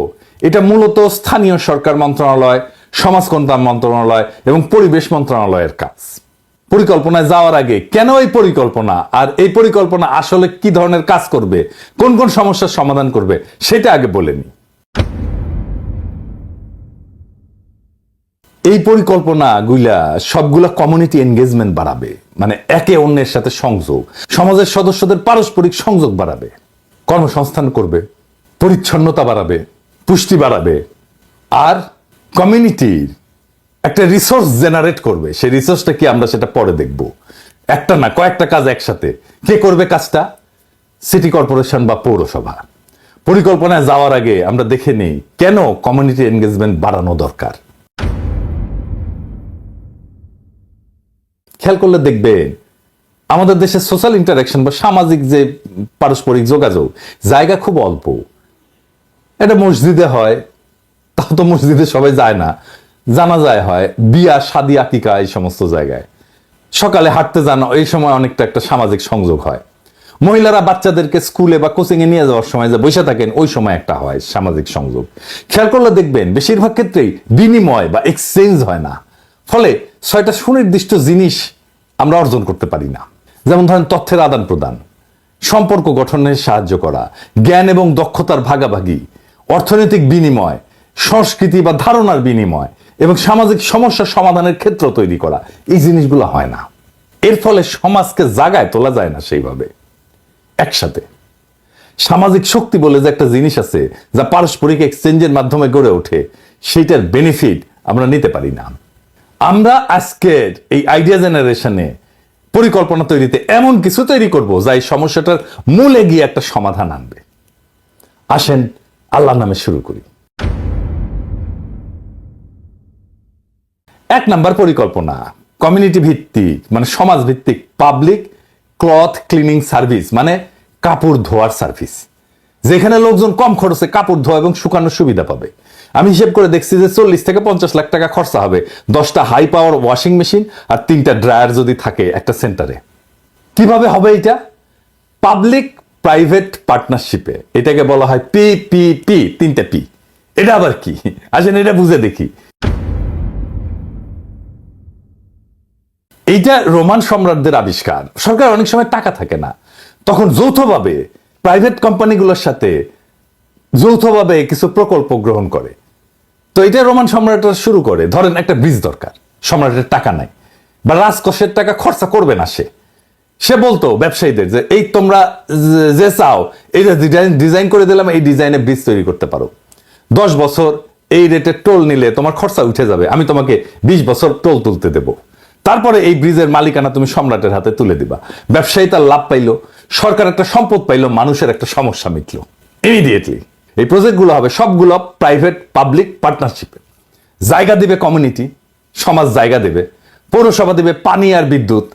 এটা মূলত স্থানীয় সরকার মন্ত্রণালয়, সমাজ কল্যাণ মন্ত্রণালয় এবং পরিবেশ মন্ত্রণালয়ের কাজ। পরিকল্পনায় যাওয়ার আগে কেন এই পরিকল্পনা, আর এই পরিকল্পনা আসলে কি ধরনের কাজ করবে, কোন কোন সমস্যার সমাধান করবে, সেটা আগে বলে নিই। এই পরিকল্পনা গুলা সবগুলা কমিউনিটি এনগেজমেন্ট বাড়াবে, মানে একে অন্যের সাথে সংযোগ, সমাজের সদস্যদের পারস্পরিক সংযোগ বাড়াবে, কর্মসংস্থান করবে, পরিচ্ছন্নতা বাড়াবে, পুষ্টি বাড়াবে, আর কমিউনিটির একটা রিসোর্স জেনারেট করবে। সেই রিসোর্সটা কি আমরা সেটা পরে দেখব। একটা না, কয়েকটা কাজ একসাথে। কে করবে কাজটা? সিটি কর্পোরেশন বা পৌরসভা। পরিকল্পনায় যাওয়ার আগে আমরা দেখে নেই কেন কমিউনিটি এনগেজমেন্ট বাড়ানো দরকার। খেয়াল করলে দেখবেন আমাদের দেশে সোশ্যাল ইন্টারাকশন বা সামাজিক যে পারস্পরিক যোগাযোগ জায়গা খুব অল্প। এটা মসজিদে হয়, তাও তো মসজিদে সবাই যায় না, জানাজায় হয়, বিয়া শাদী আকিকা, এই সমস্ত জায়গায় সকালে হাঁটতে যান, এই সময় অনেকটা একটা সামাজিক সংযোগ হয়। মহিলারা বাচ্চাদেরকে স্কুলে বা কোচিং এ নিয়ে যাওয়ার সময় যে বসে থাকেন, ওই সময় একটা হয় সামাজিক সংযোগ। খেয়াল করলে দেখবেন বেশিরভাগ ক্ষেত্রেই বিনিময় বা এক্সচেঞ্জ হয় না, ফলে 6টা সুনির্দিষ্ট জিনিস আমরা অর্জন করতে পারি না। যেমন ধরেন তথ্যের আদান প্রদান, সম্পর্ক গঠনে সাহায্য করা, জ্ঞান এবং দক্ষতার ভাগাভাগি, অর্থনৈতিক বিনিময়, সংস্কৃতি বা ধারণার বিনিময় এবং সামাজিক সমস্যা সমাধানের ক্ষেত্র তৈরি করা। এই জিনিসগুলো হয় না। এর ফলে সমাজকে জাগায় তোলা যায় না সেইভাবে একসাথে। সামাজিক শক্তি বলে যে একটা জিনিস আছে, যা পারস্পরিক এক্সচেঞ্জের মাধ্যমে গড়ে ওঠে, সেইটার বেনিফিট আমরা নিতে পারি না। আমরা আজকের এই আইডিয়া জেনারেশনে পরিকল্পনা তৈরিতে এমন কিছু তৈরি করব যা এই সমস্যাটার মূলে গিয়ে একটা সমাধান আনবে। আসেন আল্লাহর নামে শুরু করি। 1 নাম্বার পরিকল্পনা, কমিউনিটি ভিত্তিক মানে সমাজ ভিত্তিক পাবলিক ক্লথ ক্লিনিং সার্ভিস, মানে কাপড় ধোয়ার সার্ভিস, যেখানে লোকজন কম খরচে কাপড় ধোয়া এবং শুকানোর সুবিধা পাবে। আমি হিসেব করে দেখছি যে 40 থেকে 50 লাখ টাকা খরচা হবে 10টা হাই পাওয়ার ওয়াশিং মেশিন আর 3টা ড্রায়ার যদি থাকে একটা সেন্টারে। কিভাবে হবে এটা? পাবলিক প্রাইভেট পার্টনারশিপে। এটাকে বলা হয় পিপিপি, 3টা পি। এটা আবার কি? আসেন এটা বুঝে দেখি। এইটা রোমান সম্রাটদের আবিষ্কার। সরকার অনেক সময় টাকা থাকে না, তখন যৌথভাবে প্রাইভেট কোম্পানিগুলোর সাথে যৌথভাবে কিছু প্রকল্প গ্রহণ করে। তো এটা রোমান সম্রাটরা শুরু করে। ধরেন একটা ব্রিজ দরকার, সম্রাটের টাকা নাই বা রাজকোষের টাকা খরচা করবে না, সে বলতো ব্যবসায়ীদের যে এই তোমরা যে চাও এইটা ডিজাইন করে দিলাম, এই ডিজাইনে ব্রিজ তৈরি করতে পারো, 10 বছর এই রেটে টোল নিলে তোমার খরচা উঠে যাবে, আমি তোমাকে 20 বছর টোল তুলতে দেব, তারপরে এই ব্রিজের মালিকানা তুমি সম্রাটের হাতে তুলে দিবা। ব্যবসায়ী তার লাভ পাইলো, সরকার একটা সম্পদ পাইলো, মানুষের একটা সমস্যা মিটলো ইমিডিয়েটলি। এই প্রজেক্টগুলো হবে সবগুলো প্রাইভেট পাবলিক পার্টনারশিপে। জায়গা দিবে কমিউনিটি, সমাজ জায়গা দেবে, পৌরসভা দেবে পানি আর বিদ্যুৎ,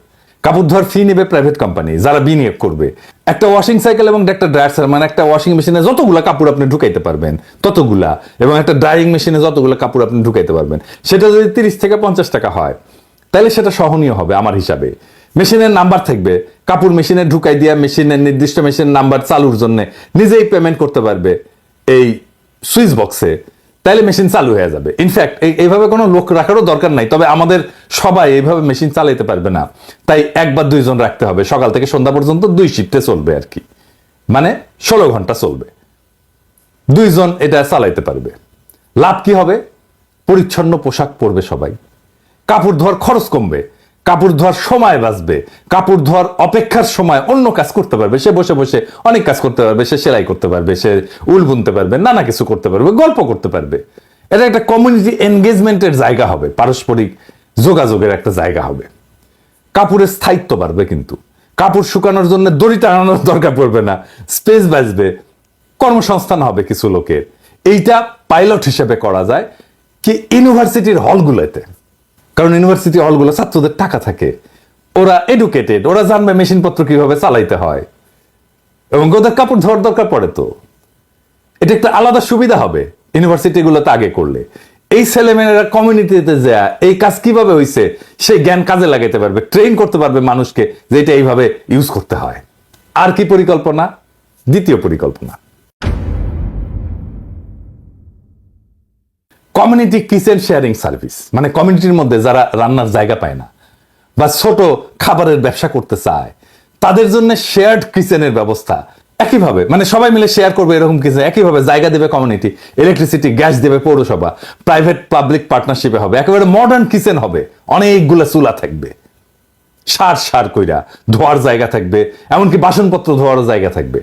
কাপড় ধোয়ার ফি নেবে প্রাইভেট কোম্পানি যারা বিনিয়োগ করবে। একটা ওয়াশিং সাইকেল এবং একটা ড্রায়ার, মানে একটা ওয়াশিং মেশিনে যতগুলা কাপড় আপনি ঢুকাইতে পারবেন ততগুলা, এবং একটা ড্রাইং মেশিনে যতগুলো কাপড় আপনি ঢুকাইতে পারবেন, সেটা যদি 30 থেকে 50 টাকা হয় তাহলে সেটা সহনীয় হবে আমার হিসাবে। মেশিনের নাম্বার থাকবে, কাপড় মেশিনে ঢুকাই দিয়া মেশিনের নির্দিষ্ট মেশিনের নাম্বার চালুর জন্য নিজেই পেমেন্ট করতে পারবে এই সুইচ বক্সে, তাইলে মেশিন চালু হয়ে যাবে। ইনফ্যাক্ট এইভাবে কোনো লোক রাখারও দরকার নাই, তবে আমাদের সবাই এইভাবে মেশিন চালাইতে পারবে না, তাই 1 বা 2 জন রাখতে হবে। সকাল থেকে সন্ধ্যা পর্যন্ত 2 শিফটে চলবে আর কি, মানে 16 ঘন্টা চলবে, 2 জন এটা চালাইতে পারবে। লাভ কি হবে? পরিচ্ছন্ন পোশাক পরবে সবাই, কাপড় ধোয়ার খরচ কমবে, কাপড় ধোয়ার সময় বাঁচবে, কাপড় ধোয়ার অপেক্ষার সময় অন্য কাজ করতে পারবে, সে বসে বসে অনেক কাজ করতে পারবে, সে সেলাই করতে পারবে, সে উল বুনতে পারবে, নানা কিছু করতে পারবে, গল্প করতে পারবে। এটা একটা কমিউনিটি এনগেজমেন্টের জায়গা হবে, পারস্পরিক যোগাযোগের একটা জায়গা হবে। কাপড়ের স্থায়িত্ব বাড়বে, কিন্তু কাপড় শুকানোর জন্য দড়ি টানানোর দরকার পড়বে না, স্পেস বাঁচবে, কর্মসংস্থান হবে কিছু লোকের। এইটা পাইলট হিসেবে করা যায় কি ইউনিভার্সিটির হলগুলোতে, কারণ ইউনিভার্সিটি হলগুলো ছাত্রদের টাকা থাকে, ওরা এডুকেটেড, ওরা জানবে মেশিনপত্র কিভাবে চালাইতে হয়, এবং ওদের কাপড় ধোয়ার দরকার পড়ে। তো এটা একটা আলাদা সুবিধা হবে ইউনিভার্সিটিগুলোতে আগে করলে। এই ছেলেমেয়েরা কমিউনিটিতে যা এই কাজ কিভাবে হয়েছে সেই জ্ঞান কাজে লাগাইতে পারবে, ট্রেন করতে পারবে মানুষকে যে এটা এইভাবে ইউজ করতে হয়। আর কি পরিকল্পনা? দ্বিতীয় পরিকল্পনা, কমিউনিটি কিচেন শেয়ারিং সার্ভিস। মানে কমিউনিটির মধ্যে যারা রান্নার জায়গা পায় না বা ছোট খাবারের ব্যবসা করতে চায়, তাদের জন্য শেয়ার্ড কিচেনের ব্যবস্থা। একইভাবে মানে সবাই মিলে শেয়ার করবে এরকম কিচেন, একইভাবে জায়গা দেবে কমিউনিটি, ইলেকট্রিসিটি গ্যাস দেবে পৌরসভা, প্রাইভেট পাবলিক পার্টনারশিপে হবে, একেবারে মডার্ন কিচেন হবে, অনেকগুলো চুলা থাকবে, সার কইরা ধোয়ার জায়গা থাকবে, এমনকি বাসনপত্র ধোয়ার জায়গা থাকবে,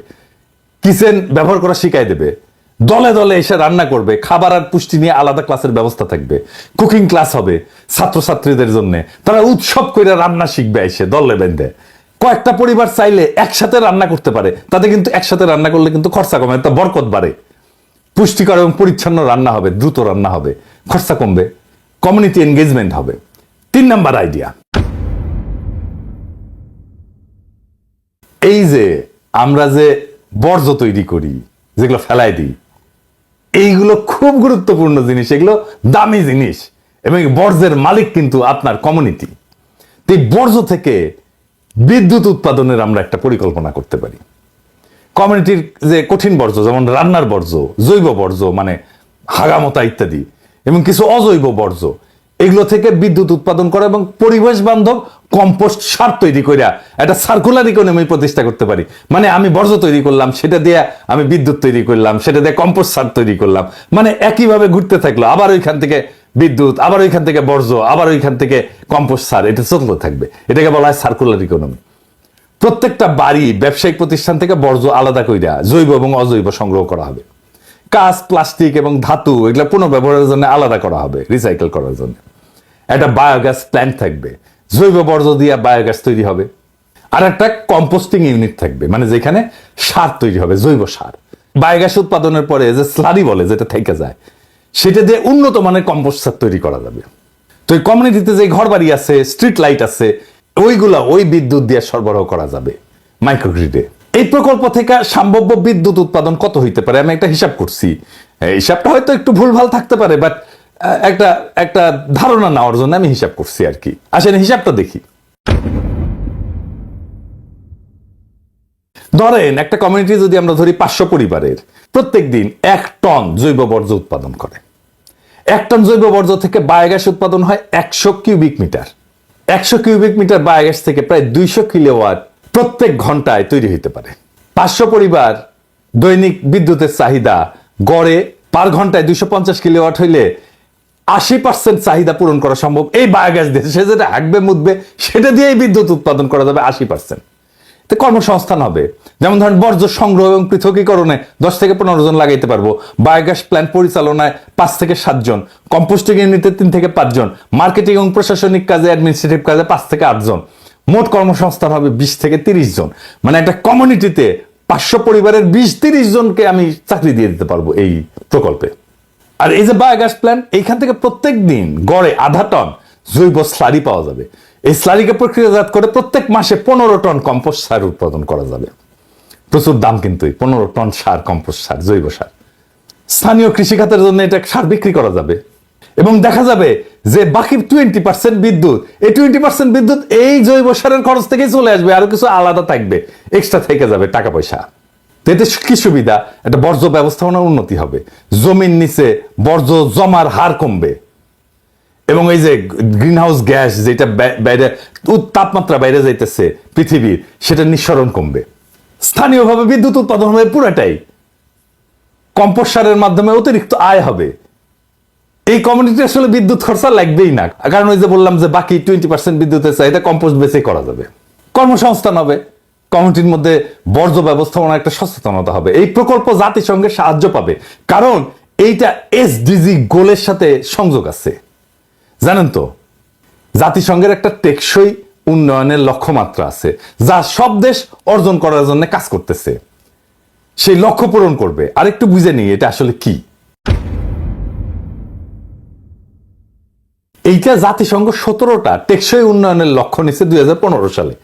কিচেন ব্যবহার করা শিখাই দেবে, দলে দলে এসে রান্না করবে, খাবার আর পুষ্টি নিয়ে আলাদা ক্লাসের ব্যবস্থা থাকবে, কুকিং ক্লাস হবে ছাত্রছাত্রীদের জন্য, তারা উৎসব করে রান্না শিখবে এসে দলে বেঁধে। কয়েকটা পরিবার চাইলে একসাথে রান্না করতে পারে, তাতে কিন্তু একসাথে রান্না করলে কিন্তু খরচা কমে, তা বরকত বাড়ে, পুষ্টিকর এবং পরিচ্ছন্ন রান্না হবে, দ্রুত রান্না হবে, খরচা কমবে, কমিউনিটি এনগেজমেন্ট হবে। 3 নাম্বার আইডিয়া, এই যে আমরা যে বর্জ্য তৈরি করি, যেগুলো ফেলাই দিই, এইগুলো খুব গুরুত্বপূর্ণ জিনিস, এগুলো দামি জিনিস, এবং বর্জ্যের মালিক কিন্তু আপনার কমিউনিটি। এই বর্জ্য থেকে বিদ্যুৎ উৎপাদনের আমরা একটা পরিকল্পনা করতে পারি। কমিউনিটির যে কঠিন বর্জ্য, যেমন রান্নার বর্জ্য, জৈব বর্জ্য মানে হাগামতা ইত্যাদি, এবং কিছু অজৈব বর্জ্য, এগুলো থেকে বিদ্যুৎ উৎপাদন করা এবং পরিবেশ বান্ধব কম্পোস্ট সার তৈরি করে একটা সার্কুলার ইকোনমি প্রতিষ্ঠা করতে পারি। মানে আমি বর্জ্য তৈরি করলাম, সেটা দিয়ে আমি বিদ্যুৎ তৈরি করলাম, সেটা দিয়ে কম্পোস্ট সার তৈরি করলাম, মানে একইভাবে ঘুরতে থাকলো, আবার ওইখান থেকে বিদ্যুৎ, আবার ওইখান থেকে বর্জ্য, আবার ওইখান থেকে কম্পোস্ট সার, এটা চলতে থাকবে। এটাকে বলা হয় সার্কুলার ইকোনমি। প্রত্যেকটা বাড়ি, ব্যবসায়িক প্রতিষ্ঠান থেকে বর্জ্য আলাদা কইরা জৈব এবং অজৈব সংগ্রহ করা হবে। কাঁচ, প্লাস্টিক এবং ধাতু এগুলো পুনঃব্যবহারের জন্য আলাদা করা হবে, রিসাইকেল করার জন্য। একটা বায়োগ্যাস প্ল্যান্ট থাকবে, জৈব বর্জ্য দিয়ে বায়োগ্যাস তৈরি হবে। আর একটা কম্পোস্টিং ইউনিট থাকবে, মানে যেখানে সার তৈরি হবে, জৈব সার। বায়োগ্যাস উৎপাদনের পরে যে স্লারি বলে, যেটা থেকে যায়, সেটা দিয়ে উন্নত মানের কম্পোস্ট সার তৈরি করা যাবে। তো এই কমিউনিটিতে যে ঘর বাড়ি আছে, স্ট্রিট লাইট আছে, ওইগুলা ওই বিদ্যুৎ দিয়ে সরবরাহ করা যাবে মাইক্রোগ্রিডে। এই প্রকল্প থেকে সম্ভাব্য বিদ্যুৎ উৎপাদন কত হইতে পারে আমি একটা হিসাব করছি। হিসাবটা হয়তো একটু ভুলভাল থাকতে পারে, বাট একটা ধারণা নেওয়ার জন্য আমি হিসাব করছি আর কি। আসেন হিসাবটা দেখি। ধরেন একটা কমিউনিটি যদি আমরা ধরি 500 পরিবারের, প্রত্যেক দিন 1 টন জৈব বর্জ্য উৎপাদন করে। 1 টন জৈব বর্জ্য থেকে বায়োগ্যাস উৎপাদন হয় 100 cubic metre. 100 cubic metre biogas থেকে প্রায় 200 কিলোওয়াট প্রত্যেক ঘন্টায় তৈরি হইতে পারে। 500 পরিবার দৈনিক বিদ্যুতের চাহিদা গড়ে পার ঘন্টায় 250 কিলোওয়াট হইলে 80% চাহিদা পূরণ করা সম্ভব এই বায়োগ্যাস দিয়ে। সে যেটা হাঁকবে মুদবে সেটা দিয়েই বিদ্যুৎ উৎপাদন করা যাবে 80%। তো কর্মসংস্থান হবে। যেমন ধরেন বর্জ্য সংগ্রহ এবং পৃথকীকরণে 10 থেকে 15 জন লাগাইতে পারবো, বায়োগ্যাস প্ল্যান্ট পরিচালনায় 5 থেকে 7 জন, কম্পোস্টিং ইউনিটে 3 থেকে 5 জন, মার্কেটিং এবং প্রশাসনিক কাজে, অ্যাডমিনিস্ট্রেটিভ কাজে 5 থেকে 8 জন। মোট কর্মসংস্থান হবে 20 থেকে 30 জন। মানে একটা কমিউনিটিতে 500 পরিবারের 20-30 জনকে আমি চাকরি দিয়ে দিতে পারবো এই প্রকল্পে। আর এই যে বায়োগ্যাস প্ল্যান্ট, এইখান থেকে প্রত্যেক দিন গড়ে 0.5 টন জৈব স্লারি পাওয়া যাবে। এই স্লারিকে প্রক্রিয়াজাত করে প্রত্যেক মাসে 15 টন কম্পোস্ট সার উৎপাদন করা যাবে। প্রচুর দাম কিন্তু 15 টন সার, কম্পোস্ট সার, জৈব সার। স্থানীয় কৃষিখাতের জন্য এটা সার বিক্রি করা যাবে এবং দেখা যাবে যে বাকি 20% বিদ্যুৎ, এই 20% বিদ্যুৎ এই জৈব সারের খরচ থেকেই চলে আসবে, আরো কিছু আলাদা থাকবে, এক্সট্রা থেকে যাবে টাকা পয়সা। এতে কি সুবিধা? একটা বর্জ্য ব্যবস্থাপনার উন্নতি হবে, জমির নিচে বর্জ্য জমার হার কমবে এবং এই যে গ্রিন হাউস গ্যাস যেটা বাইরে তাপমাত্রা বাইরে যাইতেছে পৃথিবীর, সেটা নিঃসরণ কমবে। স্থানীয়ভাবে বিদ্যুৎ উৎপাদন হবে পুরাটাই, কম্পোস্ট সারের মাধ্যমে অতিরিক্ত আয় হবে। এই কমিউনিটি আসলে বিদ্যুৎ খরচা লাগবেই না, কারণ ওই যে বললাম যে বাকি 20% বিদ্যুতের চাহিদা কম্পোস্ট বেচে করা যাবে। কর্মসংস্থান হবে, কমিউনিটির মধ্যে বর্জ্য ব্যবস্থাপনা একটা সচেতনতা হবে। এই প্রকল্প জাতিসংঘের সাহায্য পাবে, কারণ এইটা এসডিজি গোলের সাথে সংযোগ আছে। জানেন তো, জাতিসংঘের একটা টেকসই উন্নয়নের লক্ষ্যমাত্রা আছে, যা সব দেশ অর্জন করার জন্য কাজ করতেছে। সেই লক্ষ্য পূরণ করবে। আরেকটু বুঝে নিই এটা আসলে কি। এইটা জাতিসংঘ 17টা টেকসই উন্নয়নের লক্ষ্য নিচ্ছে 2015 সালে,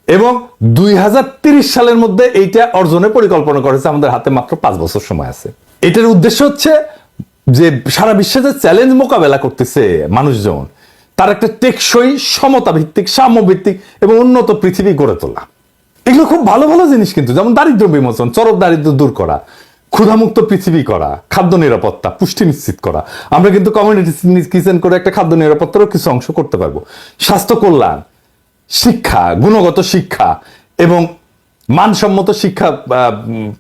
এবং 2030 সালের মধ্যে এইটা অর্জনের পরিকল্পনা করেছে। আমাদের হাতে মাত্র 5 বছর সময় আছে। এটার উদ্দেশ্য হচ্ছে যে সারা বিশ্বে যে চ্যালেঞ্জ মোকাবেলা করতেছে মানুষজন, তার একটা টেকসই, সমতা ভিত্তিক, সাম্য ভিত্তিক এবং উন্নত পৃথিবী গড়ে তোলা। এগুলো খুব ভালো ভালো জিনিস কিন্তু, যেমন দারিদ্র্য বিমোচন, চরম দারিদ্র্য দূর করা, ক্ষুধামুক্ত পৃথিবী করা, খাদ্য নিরাপত্তা, পুষ্টি নিশ্চিত করা। আমরা কিন্তু কমিউনিটি কিচেন করে একটা খাদ্য নিরাপত্তারও কিছু অংশ করতে পারবো। স্বাস্থ্য কল্যাণ, শিক্ষা, গুণগত শিক্ষা এবং মানসম্মত শিক্ষা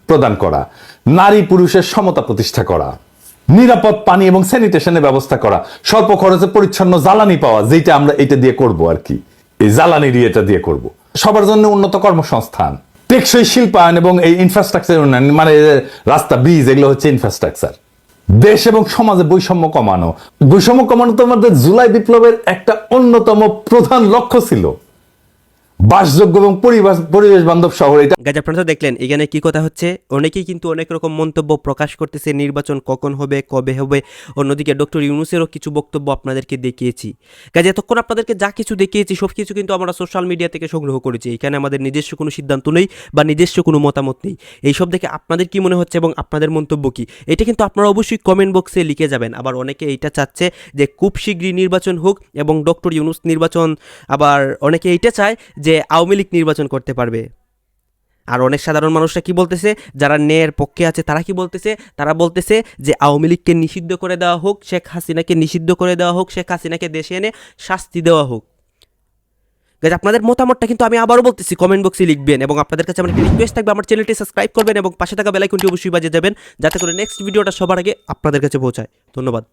প্রদান করা, নারী পুরুষের সমতা প্রতিষ্ঠা করা, নিরাপদ পানি এবং স্যানিটেশনের ব্যবস্থা করা, স্বল্প খরচে পরিচ্ছন্ন জ্বালানি পাওয়া, যেটা আমরা এটা দিয়ে করব আর কি, এই জ্বালানির এটা দিয়ে করব। সবার জন্য উন্নত কর্মসংস্থান, টেকসই শিল্পায়ন এবং এই ইনফ্রাস্ট্রাকচার উন্নয়ন, মানে রাস্তা, ব্রিজ, এগুলো হচ্ছে ইনফ্রাস্ট্রাকচার। দেশ এবং সমাজে বৈষম্য কমানো। বৈষম্য কমানো তো আমাদের জুলাই বিপ্লবের একটা অন্যতম প্রধান লক্ষ্য ছিল। বাসযোগ্য এবং পরিবেশ বান্ধব শহর, এটা গাইজ আপনারা তো দেখলেন এখানে কি কথা হচ্ছে। অনেকেই কিন্তু অনেক রকম মন্তব্য প্রকাশ করতেছে, নির্বাচন কখন হবে, কবে হবে। অন্যদিকে ডক্টর ইউনূসেরও কিছু বক্তব্য আপনাদেরকে দেখিয়েছি। গাইজ এতক্ষণ আপনাদেরকে যা কিছু দেখিয়েছি সব কিছু কিন্তু আমরা সোশ্যাল মিডিয়া থেকে সংগ্রহ করেছি। এখানে আমাদের নিজস্ব কোনো সিদ্ধান্ত নেই বা নিজস্ব কোনো মতামত নেই। এইসব দেখে আপনাদের কি মনে হচ্ছে এবং আপনাদের মন্তব্য কি, এটা কিন্তু আপনারা অবশ্যই কমেন্ট বক্সে লিখে যাবেন। আবার অনেকে এইটা চাচ্ছে যে খুব শীঘ্রই নির্বাচন হোক এবং ডক্টর ইউনূস নির্বাচন, আবার অনেকে এইটা চায় যে আওয়ামী লীগ নির্বাচন করতে পারবে। আর অনেক সাধারণ মানুষরা কি বলতেছে, যারা ন্যায়ের পক্ষে আছে তারা কি বলতেছে, তারা বলতেছে যে আওয়ামী লীগকে নিষিদ্ধ করে দেওয়া হোক, শেখ হাসিনাকে নিষিদ্ধ করে দেওয়া হোক, শেখ হাসিনাকে দেশে এনে শাস্তি দেওয়া হোক। গাইজ আপনাদের মতামতটা কিন্তু আমি আবারও বলতেছি কমেন্ট বক্সে লিখবেন, এবং আপনাদের কাছে আমার একটা রিকোয়েস্ট থাকবে, আমার চ্যানেলটি সাবস্ক্রাইব করবেন এবং পাশে থাকা বেল আইকনটি অবশ্যই বাজিয়ে যাবেন, যাতে করে নেক্সট ভিডিওটা সবার আগে আপনাদের কাছে পৌঁছায়। ধন্যবাদ।